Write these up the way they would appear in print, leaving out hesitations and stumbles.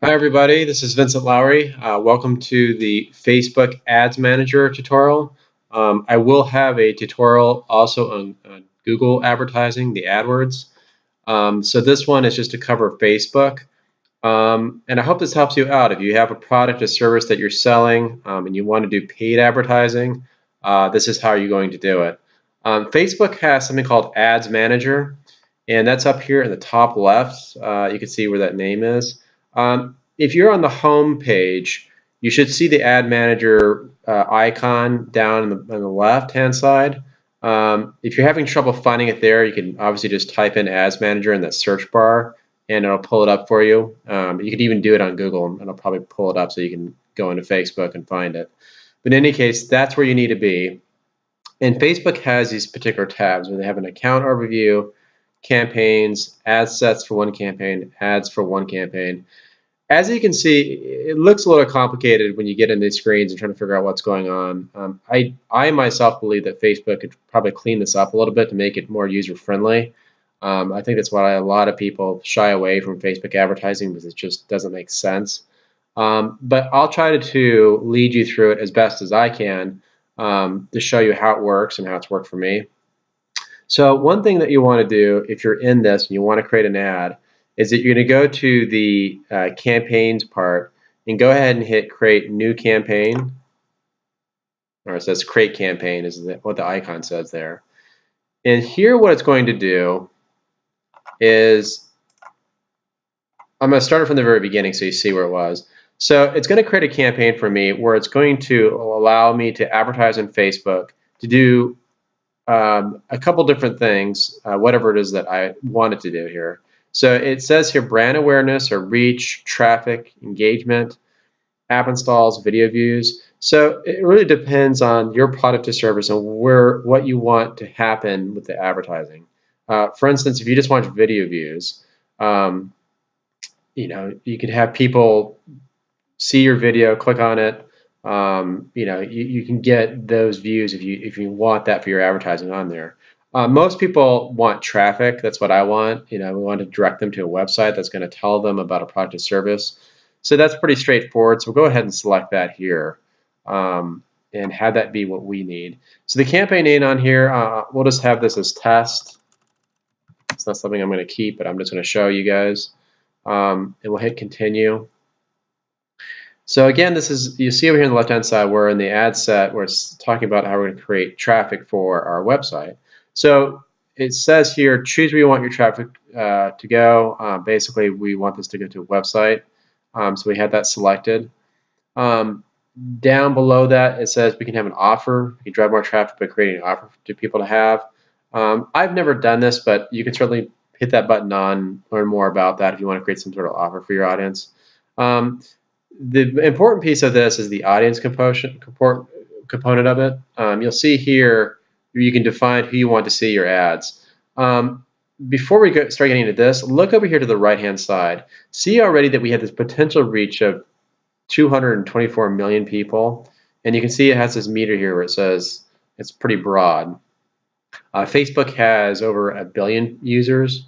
Hi everybody, this is Vincent Lowry. Welcome to the Facebook Ads Manager tutorial. I will have a tutorial also on Google advertising, the AdWords. So this one is just to cover Facebook. And I hope this helps you out. If you have a product or service that you're selling and you want to do paid advertising, this is how you're going to do it. Facebook has something called Ads Manager, and that's up here in the top left. You can see where that name is. If you're on the home page, you should see the Ad Manager icon down on the left-hand side. If you're having trouble finding it there, you can obviously just type in Ads Manager in the search bar, and it'll pull it up for you. You could even do it on Google, and it'll probably pull it up so you can go into Facebook and find it. But in any case, that's where you need to be. And Facebook has these particular tabs where they have an account overview, campaigns, ad sets for one campaign, ads for one campaign. As you can see, it looks a little complicated when you get in these screens and trying to figure out what's going on. I myself believe that Facebook could probably clean this up a little bit to make it more user-friendly. I think that's why a lot of people shy away from Facebook advertising because it just doesn't make sense. But I'll try to lead you through it as best as I can to show you how it works and how it's worked for me. So one thing that you want to do if you're in this and you want to create an ad is that you're going to go to the campaigns part and go ahead and hit create new campaign, or it says create campaign is what the icon says there. And here what it's going to do is, I'm going to start it from the very beginning so you see where it was. So it's going to create a campaign for me where it's going to allow me to advertise on Facebook to do a couple different things, whatever it is that I wanted to do here. So it says here brand awareness or reach, traffic, engagement, app installs, video views. So it really depends on your product or service and what you want to happen with the advertising. For instance, if you just want video views, you could have people see your video, click on it. You can get those views if you want that for your advertising on there. Most people want traffic. That's what I want. We want to direct them to a website that's going to tell them about a product or service. So that's pretty straightforward. So we'll go ahead and select that here and have that be what we need. So the campaign name on here, we'll just have this as test. It's not something I'm going to keep, but I'm just going to show you guys. And we'll hit continue. So again, you see over here on the left-hand side, we're in the ad set where it's talking about how we're going to create traffic for our website. So it says here, choose where you want your traffic to go. Basically, we want this to go to a website. So we have that selected. Down below that, it says we can have an offer. You can drive more traffic by creating an offer to people to have. I've never done this, but you can certainly hit that button on, learn more about that if you want to create some sort of offer for your audience. The important piece of this is the audience component of it. You'll see here you can define who you want to see your ads. Before we start getting into this, look over here to the right-hand side. See already that we have this potential reach of 224 million people, and you can see it has this meter here where it says it's pretty broad. Facebook has over 1 billion users,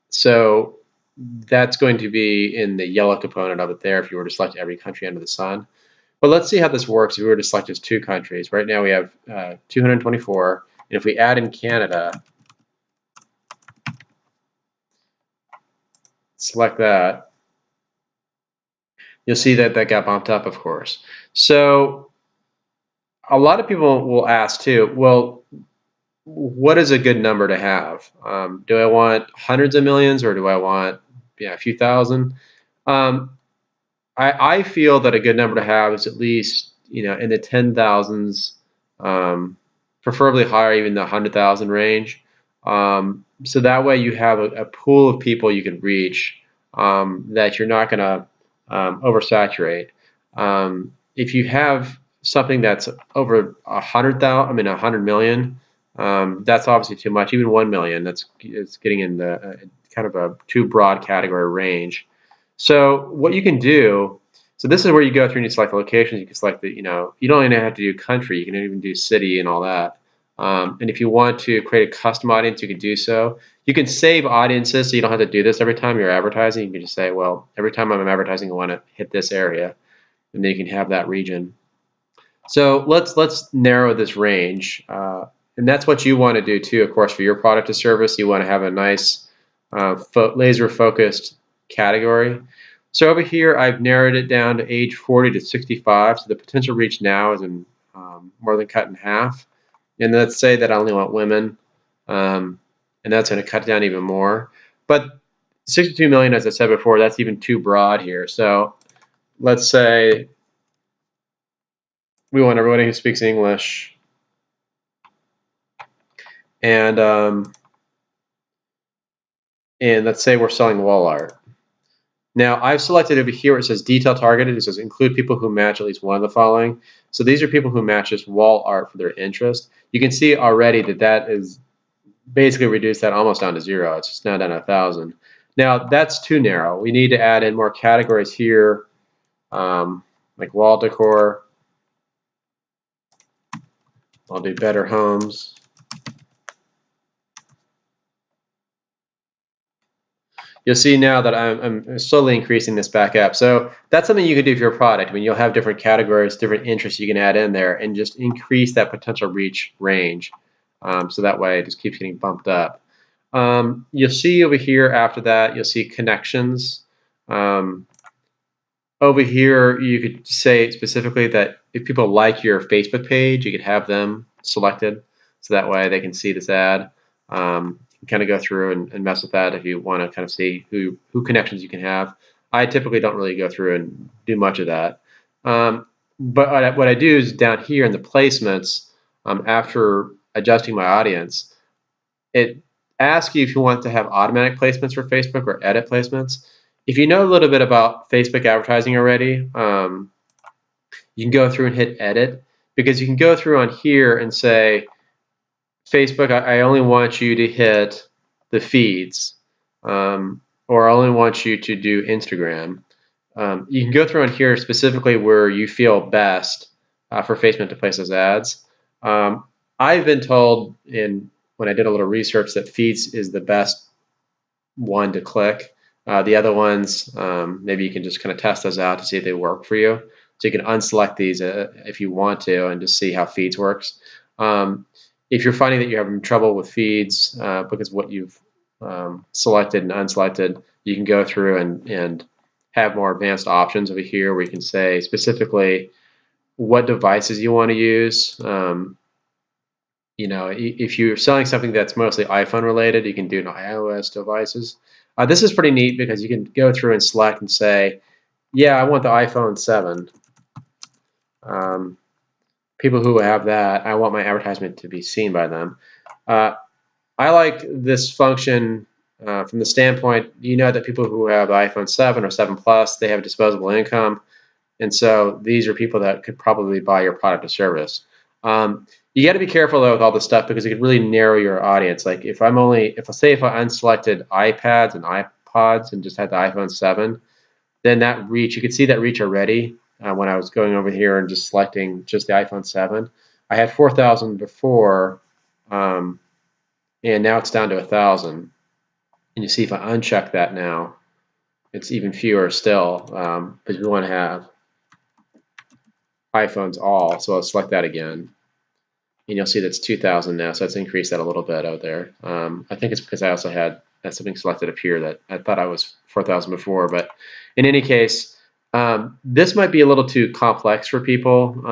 so that's going to be in the yellow component of it there if you were to select every country under the sun. But let's see how this works if we were to select just 2 countries. Right now we have 224, and if we add in Canada, select that, you'll see that that got bumped up, of course. So a lot of people will ask too, well, what is a good number to have? Do I want hundreds of millions or do I want a few thousand? I feel that a good number to have is at least in the 10,000s, preferably higher, even the 100,000 range. So that way you have a pool of people you can reach that you're not going to oversaturate. If you have something that's over 100 million, that's obviously too much. Even 1 million, it's getting in the kind of a too broad category range. So what you can do, so this is where you go through and you select the locations. You can select the, you don't even have to do country. You can even do city and all that. And if you want to create a custom audience, you can do so. You can save audiences so you don't have to do this every time you're advertising. You can just say, well, every time I'm advertising, I want to hit this area, and then you can have that region. So let's narrow this range, and that's what you want to do too. Of course, for your product or service, you want to have a nice laser-focused category. So over here, I've narrowed it down to age 40 to 65. So the potential reach now is more than cut in half. And let's say that I only want women, and that's going to cut down even more. But 62 million, as I said before, that's even too broad here. So let's say we want everybody who speaks English, and let's say we're selling wall art. Now I've selected over here where it says detail targeted. It says include people who match at least one of the following. So these are people who match just wall art for their interest. You can see already that that is basically reduced that almost down to 0. It's just now down to 1,000. Now that's too narrow. We need to add in more categories here, like wall decor. I'll do better homes. You'll see now that I'm slowly increasing this back up. So that's something you can do for your product. I mean, you'll have different categories, different interests you can add in there, and just increase that potential reach range. So that way it just keeps getting bumped up. You'll see over here after that, you'll see connections. Over here, you could say specifically that if people like your Facebook page, you could have them selected, so that way they can see this ad. You can kind of go through and mess with that if you want to kind of see who connections you can have. I typically don't really go through and do much of that. But what I do is down here in the placements, after adjusting my audience, it asks you if you want to have automatic placements for Facebook or edit placements. If you know a little bit about Facebook advertising already, you can go through and hit edit, because you can go through on here and say, Facebook, I only want you to hit the feeds, or I only want you to do Instagram. You can go through on here specifically where you feel best for Facebook to place those ads. I've been told when I did a little research that feeds is the best one to click. The other ones, maybe you can just kind of test those out to see if they work for you. So you can unselect these if you want to and just see how feeds works. If you're finding that you're having trouble with feeds because what you've selected and unselected, you can go through and have more advanced options over here where you can say specifically what devices you want to use. You know, if you're selling something that's mostly iPhone related, you can do iOS devices. This is pretty neat because you can go through and select and say, yeah, I want the iPhone 7. People who have that, I want my advertisement to be seen by them. I like this function from the standpoint, you know, that people who have the iPhone 7 or 7 Plus, they have disposable income. And so these are people that could probably buy your product or service. You got to be careful though with all this stuff because it could really narrow your audience. Like if I unselected iPads and iPods and just had the iPhone 7, then that reach, you could see that reach already when I was going over here and just selecting just the iPhone 7. I had 4,000 before, and now it's down to 1,000. And you see if I uncheck that now, it's even fewer still, because we want to have iPhones all. So I'll select that again. And you'll see that's 2,000 now, so that's increased that a little bit out there. I think it's because I also had something selected up here that I thought I was 4,000 before, but in any case, this might be a little too complex for people,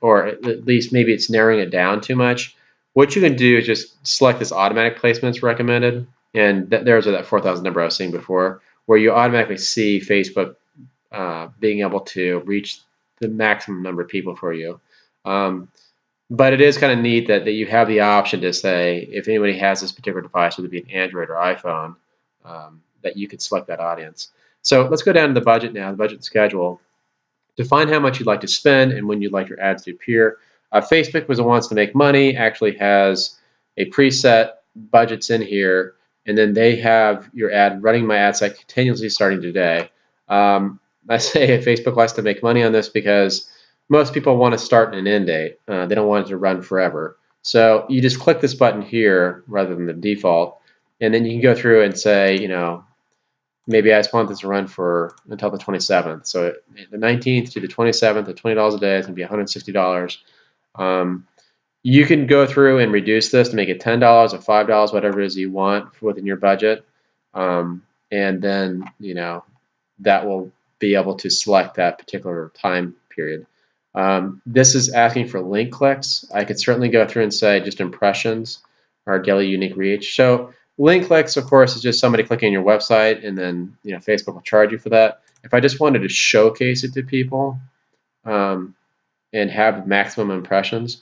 or at least maybe it's narrowing it down too much. What you can do is just select this automatic placements recommended, and there's that 4,000 number I was seeing before, where you automatically see Facebook being able to reach the maximum number of people for you. But it is kind of neat that you have the option to say, if anybody has this particular device, whether it be an Android or iPhone, that you could select that audience. So let's go down to the budget now, the budget schedule. Define how much you'd like to spend and when you'd like your ads to appear. Facebook was the wants to make money, actually has a preset budgets in here, and then they have your ad running my ad site continuously starting today. I say Facebook likes to make money on this because most people want to start and an end date. They don't want it to run forever. So you just click this button here rather than the default, and then you can go through and say, maybe I just want this to run for until the 27th. So the 19th to the 27th at $20 a day is going to be $160. You can go through and reduce this to make it $10 or $5, whatever it is you want within your budget. And then, that will be able to select that particular time period. This is asking for link clicks. I could certainly go through and say just impressions or daily unique reach. So link clicks, of course, is just somebody clicking on your website, and then Facebook will charge you for that. If I just wanted to showcase it to people and have maximum impressions,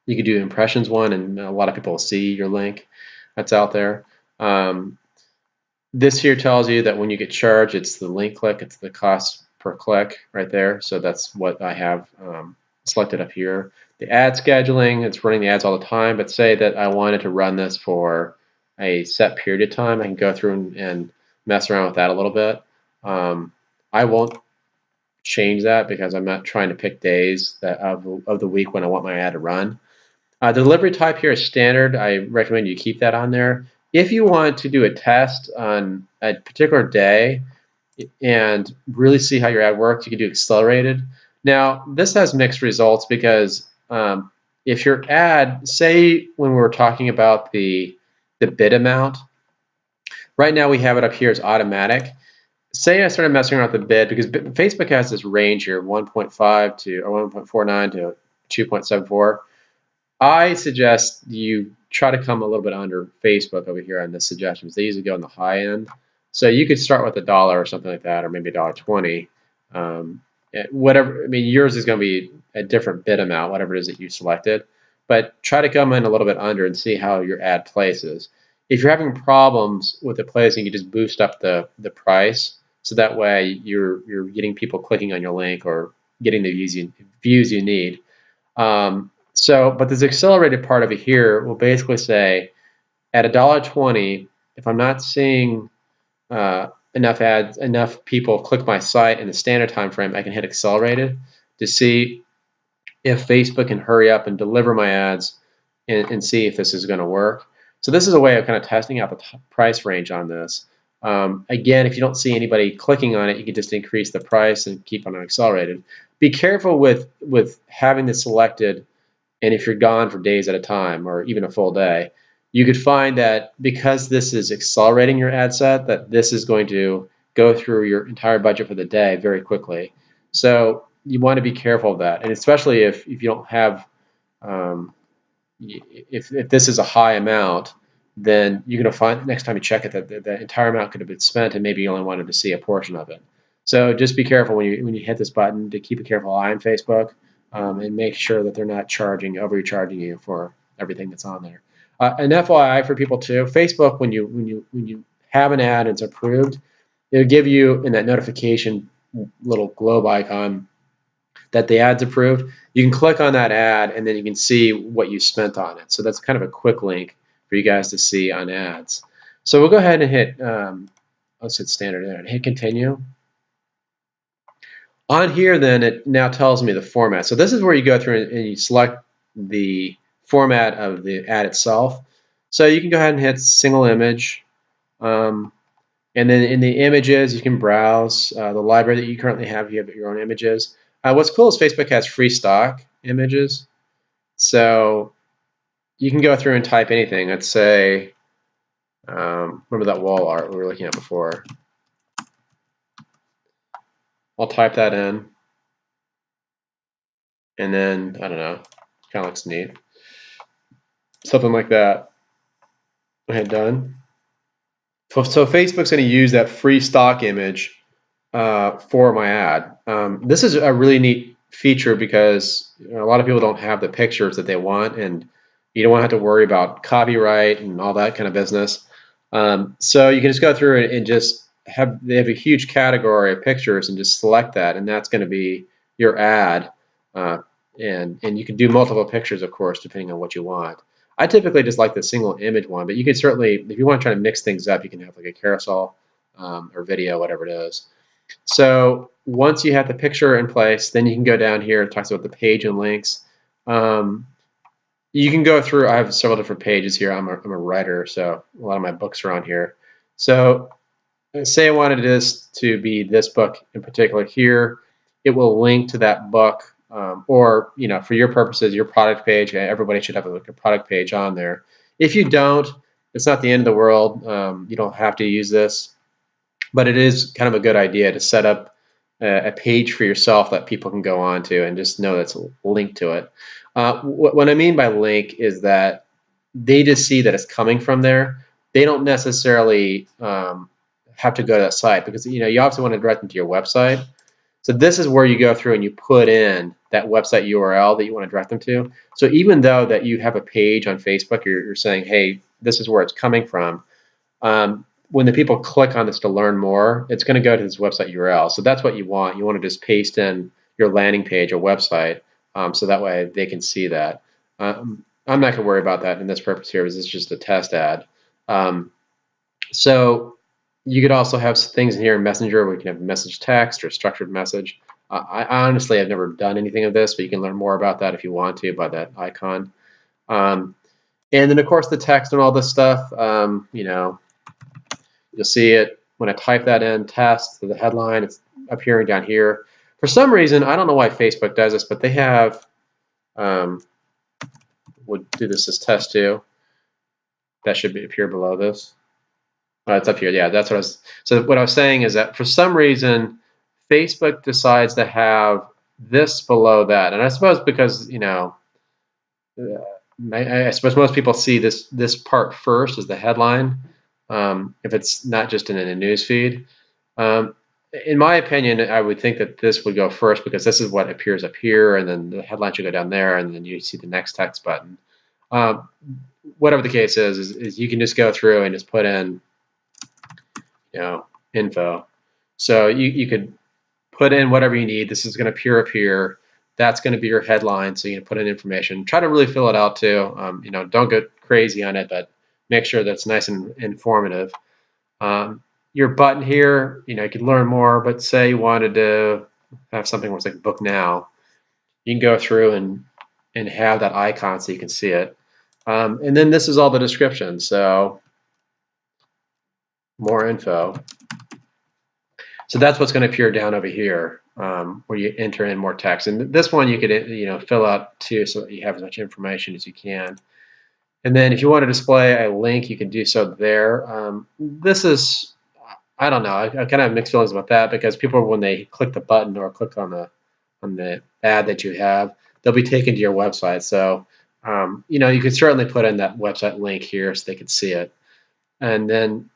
you could do impressions one, and a lot of people will see your link that's out there. This here tells you that when you get charged, it's the link click, it's the cost per click right there. So that's what I have selected up here. The ad scheduling, it's running the ads all the time, but say that I wanted to run this for a set period of time, I can go through and mess around with that a little bit. I won't change that because I'm not trying to pick days of the week when I want my ad to run. The delivery type here is standard. I recommend you keep that on there. If you want to do a test on a particular day and really see how your ad works, you can do accelerated. Now, this has mixed results because if your ad, say when we were talking about the bid amount, right now we have it up here as automatic. Say I started messing around with the bid because Facebook has this range here, 1.5 to or 1.49 to 2.74. I suggest you try to come a little bit under Facebook over here on the suggestions. They usually go on the high end. So you could start with $1 or something like that, or maybe $1.20. Whatever. I mean, yours is going to be a different bid amount, whatever it is that you selected. But try to come in a little bit under and see how your ad places. If you're having problems with the placing, you just boost up the price, so that way you're getting people clicking on your link or getting the views you need. But this accelerated part over here will basically say at $1.20, if I'm not seeing enough people click my site in the standard time frame, I can hit accelerated to see if Facebook can hurry up and deliver my ads and see if this is going to work. So this is a way of kind of testing out the price range on this. Again, if you don't see anybody clicking on it, you can just increase the price and keep on accelerated. Be careful with having this selected. And if you're gone for days at a time or even a full day, you could find that because this is accelerating your ad set, that this is going to go through your entire budget for the day very quickly. So you want to be careful of that. And especially if you don't have, if this is a high amount, then you're going to find next time you check it that the entire amount could have been spent and maybe you only wanted to see a portion of it. So just be careful when you hit this button to keep a careful eye on Facebook. And make sure that they're not overcharging you for everything that's on there. An FYI for people too, Facebook, when you have an ad and it's approved, it'll give you in that notification little globe icon that the ad's approved. You can click on that ad and then you can see what you spent on it. So that's kind of a quick link for you guys to see on ads. So we'll go ahead and hit, let's hit standard there and hit continue. On here, then, it now tells me the format. So this is where you go through and you select the format of the ad itself. So you can go ahead and hit single image. And then in the images, you can browse the library that you currently have. You have your own images. What's cool is Facebook has free stock images. So you can go through and type anything. Let's say, remember that wall art we were looking at before. I'll type that in. And then, I don't know, kind of looks neat. Something like that. Go ahead, done. So Facebook's going to use that free stock image for my ad. This is a really neat feature because a lot of people don't have the pictures that they want, and you don't want to have to worry about copyright and all that kind of business. So you can just go through and just they have a huge category of pictures and just select that, and that's going to be your ad. And you can do multiple pictures, of course, depending on what you want. I typically just like the single image one, but you can certainly, if you want to try to mix things up, you can have like a carousel or video, whatever it is. So once you have the picture in place, then you can go down here. It talks about the page and links. you can go through. I have several different pages here. I'm a writer, so a lot of my books are on here. So say I wanted this to be this book in particular here, it will link to that book, or for your purposes, your product page. Everybody should have a product page on there. If you don't, it's not the end of the world. You don't have to use this, but it is kind of a good idea to set up a page for yourself that people can go on to and just know that's linked to it. What I mean by link is that they just see that it's coming from there. They don't necessarily have to go to that site, because you obviously want to direct them to your website. So this is where you go through and you put in that website URL that you want to direct them to. So even though that you have a page on Facebook, you're saying, hey, this is where it's coming from. When the people click on this to learn more, it's going to go to this website URL. So that's what you want. You want to just paste in your landing page or website, so that way they can see that. I'm not going to worry about that in this purpose here, because it's just a test ad. So you could also have things in here in Messenger where you can have message text or structured message. I honestly have never done anything of this, but you can learn more about that if you want to by that icon. And then, of course, the text and all this stuff, you'll see it when I type that in, test, the headline, it's appearing down here. For some reason, I don't know why Facebook does this, but they have, we'll do this as test 2. That should appear below this. It's up here. Yeah, that's what I was. So what I was saying is that for some reason, Facebook decides to have this below that, and I suppose because I suppose most people see this part first as the headline, if it's not just in a news feed. In my opinion, I would think that this would go first, because this is what appears up here, and then the headline should go down there, and then you see the next text button. Whatever the case is you can just go through and just put in info. So you could put in whatever you need. This is going to appear up here. That's going to be your headline, so you can put in information. Try to really fill it out too. Don't go crazy on it, but make sure that's nice and informative. Your button here, you can learn more, but say you wanted to have something where it's like book now, you can go through and have that icon so you can see it. And then this is all the description. So more info. So that's what's going to appear down over here, where you enter in more text. And this one you could fill out too, so that you have as much information as you can. And then if you want to display a link, you can do so there. This is, I don't know, I kind of have mixed feelings about that, because people, when they click the button or click on the ad that you have, they'll be taken to your website. So you can certainly put in that website link here so they can see it. And then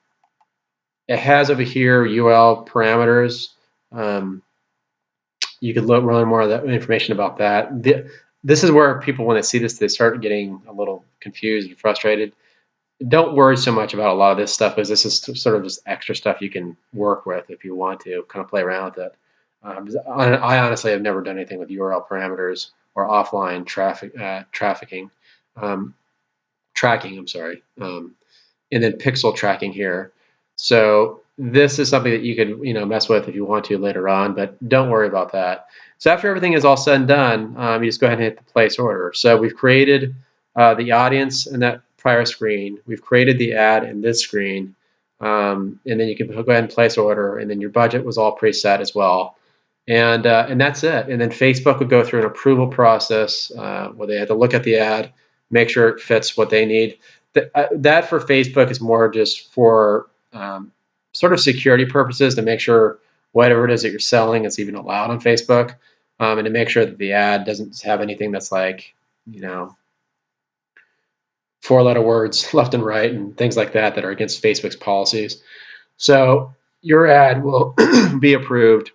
it has over here URL parameters. You could learn more of that information about that. This is where people, when they see this, they start getting a little confused and frustrated. Don't worry so much about a lot of this stuff, because this is sort of just extra stuff you can work with if you want to kind of play around with it. I honestly have never done anything with URL parameters or offline tracking. I'm sorry. And then pixel tracking here. So this is something that you could mess with if you want to later on, but don't worry about that. So after everything is all said and done, you just go ahead and hit the place order. So we've created the audience in that prior screen. We've created the ad in this screen, and then you can go ahead and place order, and then your budget was all preset as well. And that's it. And then Facebook would go through an approval process where they have to look at the ad, make sure it fits what they need. That for Facebook is more just for sort of security purposes, to make sure whatever it is that you're selling is even allowed on Facebook, and to make sure that the ad doesn't have anything that's like, 4-letter words left and right and things like that that are against Facebook's policies. So your ad will be approved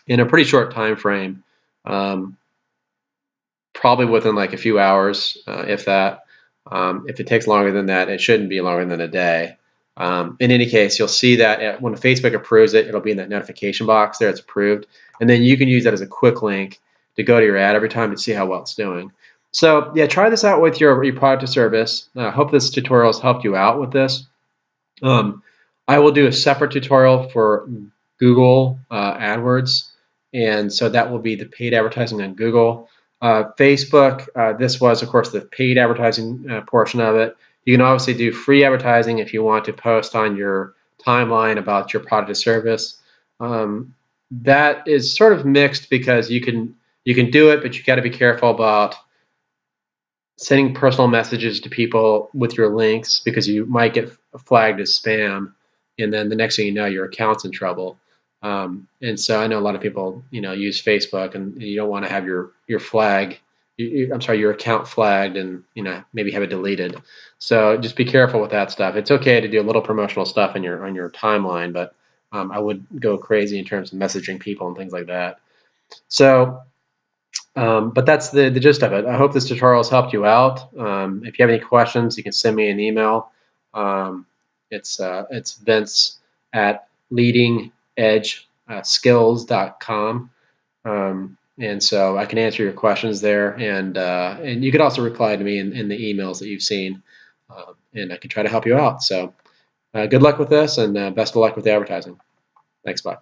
in a pretty short time frame, probably within like a few hours, if that. If it takes longer than that, it shouldn't be longer than a day. In any case, you'll see that when Facebook approves it, it'll be in that notification box there, it's approved. And then you can use that as a quick link to go to your ad every time to see how well it's doing. So yeah, try this out with your product or service. I hope this tutorial has helped you out with this. I will do a separate tutorial for Google AdWords, and so that will be the paid advertising on Google. Facebook, this was, of course, the paid advertising portion of it. You can obviously do free advertising if you want to post on your timeline about your product or service. That is sort of mixed because you can do it, but you got to be careful about sending personal messages to people with your links because you might get flagged as spam, and then the next thing you know, your account's in trouble. And so I know a lot of people, use Facebook, and you don't want to have your flag, I'm sorry, your account flagged, and maybe have it deleted. So just be careful with that stuff. It's okay to do a little promotional stuff on your timeline, but I would go crazy in terms of messaging people and things like that. So. But that's the gist of it. I hope this tutorial has helped you out. If you have any questions, you can send me an email. It's Vince at leadingedgeskills.com. And so I can answer your questions there, and you could also reply to me in the emails that you've seen, and I can try to help you out. So good luck with this, and best of luck with the advertising. Thanks, bye.